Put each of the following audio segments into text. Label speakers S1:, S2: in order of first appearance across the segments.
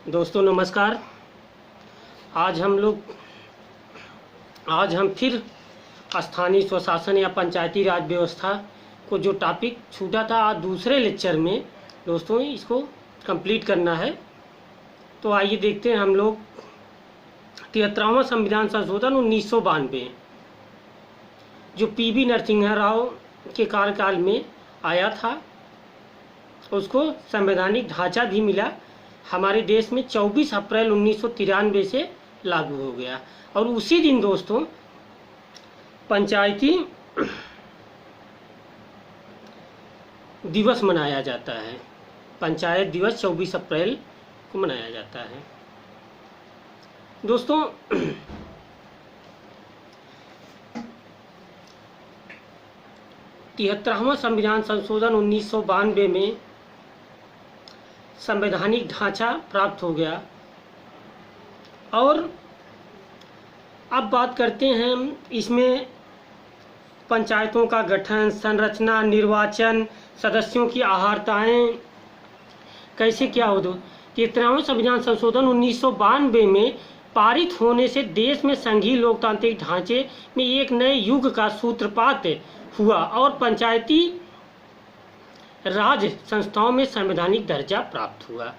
S1: दोस्तों नमस्कार। आज हम फिर स्थानीय स्वशासन या पंचायती राज व्यवस्था को जो टॉपिक छूटा था आज दूसरे लेक्चर में दोस्तों इसको कंप्लीट करना है। तो आइए देखते हैं हम लोग 73वां संविधान संशोधन 1992 जो पीवी नरसिम्हा राव के कार्यकाल में आया था, उसको संवैधानिक ढांचा भी मिला। हमारे देश में 24 अप्रैल 1993 से लागू हो गया और उसी दिन दोस्तों पंचायती दिवस मनाया जाता है। पंचायत दिवस 24 अप्रैल को मनाया जाता है। दोस्तों 73वां संविधान संशोधन 1992 में संवैधानिक ढांचा प्राप्त हो गया और अब बात करते हैं इसमें पंचायतों का गठन, संरचना, निर्वाचन, सदस्यों की अहर्ताएँ कैसे क्या हो। 73वां संविधान संशोधन 1992 में पारित होने से देश में संघीय लोकतांत्रिक ढांचे में एक नए युग का सूत्रपात हुआ और पंचायती राज संस्थाओं में संवैधानिक दर्जा प्राप्त हुआ।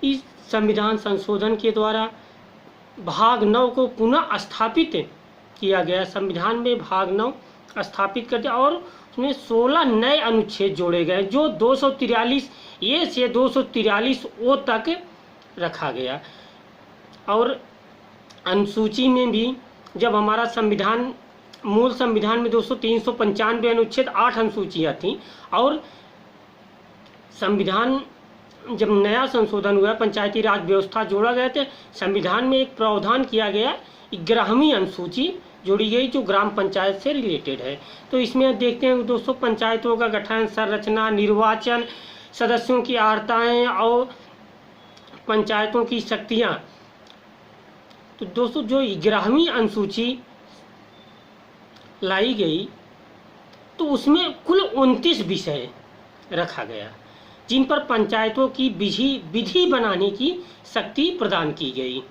S1: इस संविधान संशोधन के द्वारा भाग 9 को पुनः स्थापित किया गया। संविधान में भाग 9 स्थापित कर दिया और उसमें 16 नए अनुच्छेद जोड़े गए जो 243 ए से 243 ओ तक रखा गया। और अनुसूची में भी जब हमारा संविधान मूल संविधान में दोस्तों 395 अनुच्छेद 8 अनुसूचियाँ थीं और संविधान जब नया संशोधन हुआ, पंचायती राज व्यवस्था जोड़ा गया थे, संविधान में एक प्रावधान किया गया, 11वीं अनुसूची जोड़ी गई जो ग्राम पंचायत से रिलेटेड है। तो इसमें देखते हैं दोस्तों पंचायतों का गठन, संरचना, निर्वाचन, सदस्यों की अहर्ताएँ और पंचायतों की शक्तियाँ। तो दोस्तों जो 11वीं अनुसूची लाई गई तो उसमें कुल 29 विषय रखा गया जिन पर पंचायतों की विधि बनाने की शक्ति प्रदान की गई।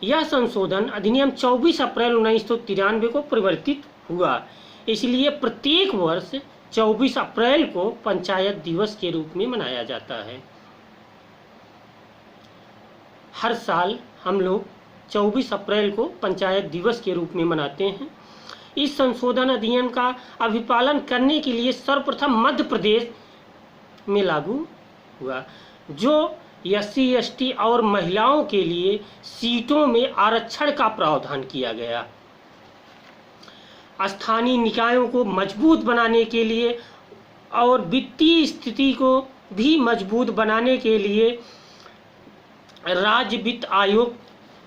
S1: यह संशोधन अधिनियम 24 अप्रैल 1993 को परिवर्तित हुआ। इसलिए प्रत्येक वर्ष 24 अप्रैल को पंचायत दिवस के रूप में मनाया जाता है। हर साल हम लोग 24 अप्रैल को पंचायत दिवस के रूप में मनाते हैं। इस संशोधन अधिनियम का अभिपालन करने के लिए सर्वप्रथम मध्य प्रदेश में लागू हुआ जो SC ST और महिलाओं के लिए सीटों में आरक्षण का प्रावधान किया गया। स्थानीय निकायों को मजबूत बनाने के लिए और वित्तीय स्थिति को भी मजबूत बनाने के लिए राज्य वित्त आयोग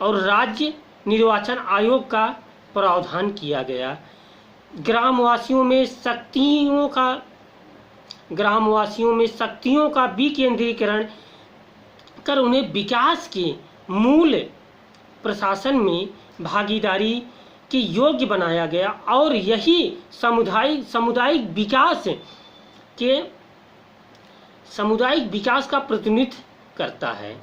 S1: और राज्य निर्वाचन आयोग का प्रावधान किया गया। ग्रामवासियों में शक्तियों का विकेंद्रीकरण कर उन्हें विकास के मूल प्रशासन में भागीदारी के योग्य बनाया गया और यही सामुदायिक विकास का प्रतिनिधित्व करता है।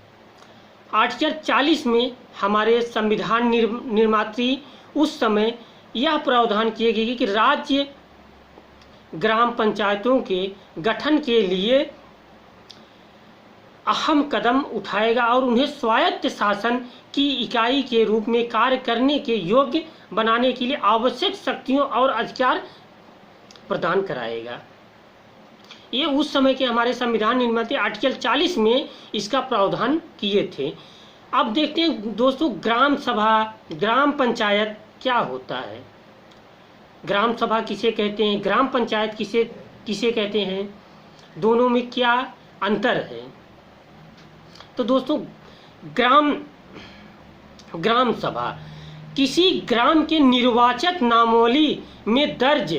S1: आर्टिकल 40 में हमारे संविधान निर्मात्री उस समय यह प्रावधान किए गए कि राज्य ग्राम पंचायतों के गठन के लिए अहम कदम उठाएगा और उन्हें स्वायत्त शासन की इकाई के रूप में कार्य करने के योग्य बनाने के लिए आवश्यक शक्तियों और अधिकार प्रदान कराएगा। ये उस समय के हमारे संविधान निर्माता आर्टिकल 40 में इसका प्रावधान किए थे। अब देखते हैं दोस्तों ग्राम सभा, ग्राम पंचायत क्या होता है। ग्राम सभा किसे कहते हैं, ग्राम पंचायत किसे कहते हैं, दोनों में क्या अंतर है। तो दोस्तों ग्राम सभा किसी ग्राम के निर्वाचक नामावली में दर्ज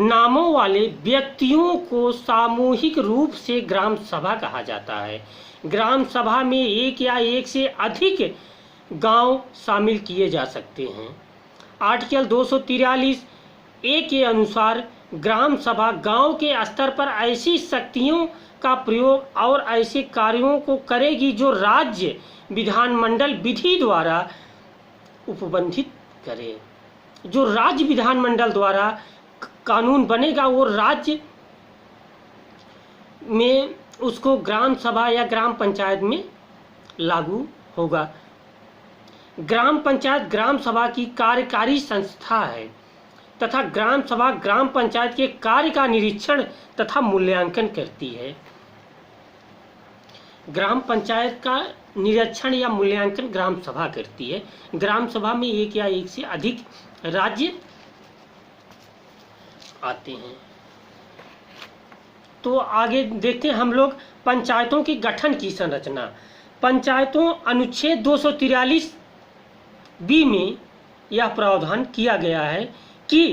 S1: नामों वाले व्यक्तियों को सामूहिक रूप से ग्राम सभा कहा जाता है। ग्राम सभा में एक या एक से अधिक गांव शामिल किए जा सकते हैं। आर्टिकल 243 ए के अनुसार ग्राम सभा गांव के स्तर पर ऐसी शक्तियों का प्रयोग और ऐसे कार्यों को करेगी जो राज्य विधानमंडल विधि द्वारा उपबंधित करे। जो राज्य विधानमंडल द्वारा कानून बनेगा वो राज्य में उसको ग्राम सभा या ग्राम पंचायत में लागू होगा। ग्राम पंचायत ग्राम सभा की कार्यकारी संस्था है तथा ग्राम सभा ग्राम पंचायत के कार्य का निरीक्षण तथा मूल्यांकन करती है। ग्राम पंचायत का निरीक्षण या मूल्यांकन ग्राम सभा करती है। ग्राम सभा में एक या एक से अधिक राज्य आते हैं। तो आगे देखते हैं हम लोग पंचायतों के गठन की संरचना। पंचायतों अनुच्छेद 243 बी में यह प्रावधान किया गया है कि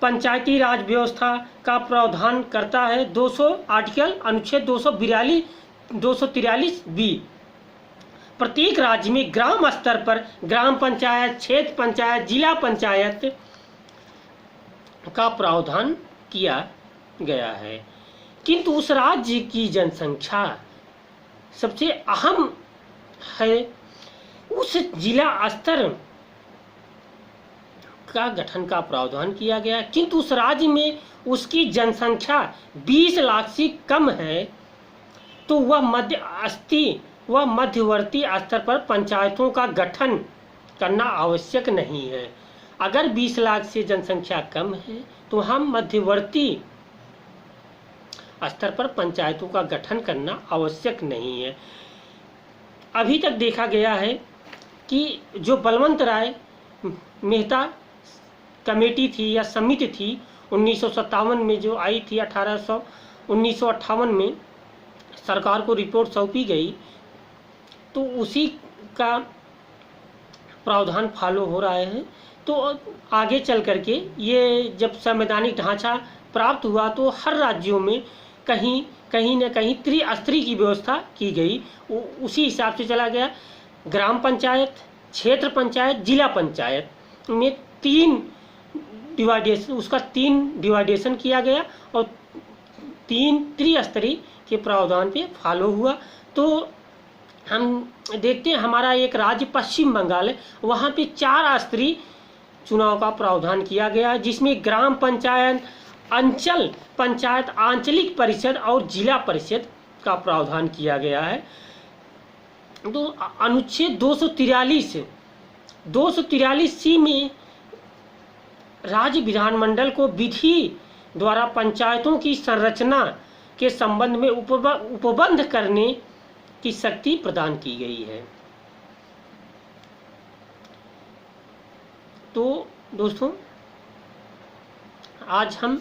S1: पंचायती राज व्यवस्था का प्रावधान करता है आर्टिकल अनुच्छेद 243 बी। प्रत्येक राज्य में ग्राम स्तर पर ग्राम पंचायत, क्षेत्र पंचायत, जिला पंचायत का प्रावधान किया गया है, किंतु उस राज्य की जनसंख्या सबसे अहम है। उस जिला स्तर का गठन का प्रावधान किया गया, किंतु उस राज्य में उसकी जनसंख्या 20 लाख से कम है तो वह मध्यवर्ती स्तर पर पंचायतों का गठन करना आवश्यक नहीं है। अगर 20 लाख से जनसंख्या कम है तो हम मध्यवर्ती स्तर पर पंचायतों का गठन करना आवश्यक नहीं है। अभी तक देखा गया है कि जो बलवंत राय मेहता कमेटी थी या समिति थी 1957 में जो आई थी, 1958 में सरकार को रिपोर्ट सौंपी गई, तो उसी का प्रावधान फॉलो हो रहा है। तो आगे चल करके ये जब संवैधानिक ढांचा प्राप्त हुआ तो हर राज्यों में कहीं न कहीं त्रिस्तरीय की व्यवस्था की गई। उसी हिसाब से चला गया। ग्राम पंचायत, क्षेत्र पंचायत, जिला पंचायत में 3 डिवाइडेशन किया गया और 3 त्रिस्तरीय के प्रावधान पे फॉलो हुआ। तो हम देखते हैं हमारा एक राज्य पश्चिम बंगाल है, वहाँ पे 4 स्तरीय चुनाव का प्रावधान किया गया, जिसमें ग्राम पंचायत, अंचल पंचायत, आंचलिक परिषद और जिला परिषद का प्रावधान किया गया है। तो अनुच्छेद 243 सी में राज्य विधानमंडल को विधि द्वारा पंचायतों की संरचना के संबंध में उपबंध करने की शक्ति प्रदान की गई है। तो दोस्तों, आज हम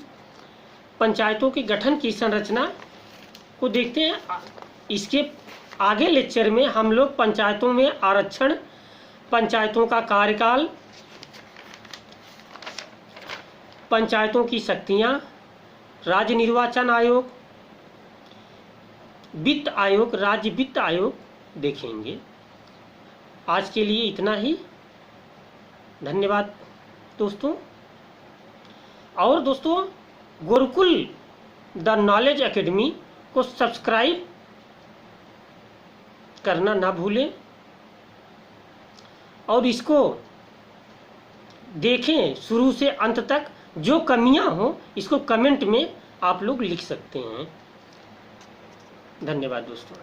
S1: पंचायतों के गठन की संरचना को देखते हैं। इसके आगे लेक्चर में हम लोग पंचायतों में आरक्षण, पंचायतों का कार्यकाल, पंचायतों की शक्तियां, राज्य निर्वाचन आयोग, वित्त आयोग, राज्य वित्त आयोग देखेंगे। आज के लिए इतना ही। धन्यवाद दोस्तों। और दोस्तों, गुरुकुल द नॉलेज एकेडमी को सब्सक्राइब करना ना भूलें और इसको देखें शुरू से अंत तक। जो कमियां हो इसको कमेंट में आप लोग लिख सकते हैं। धन्यवाद दोस्तों।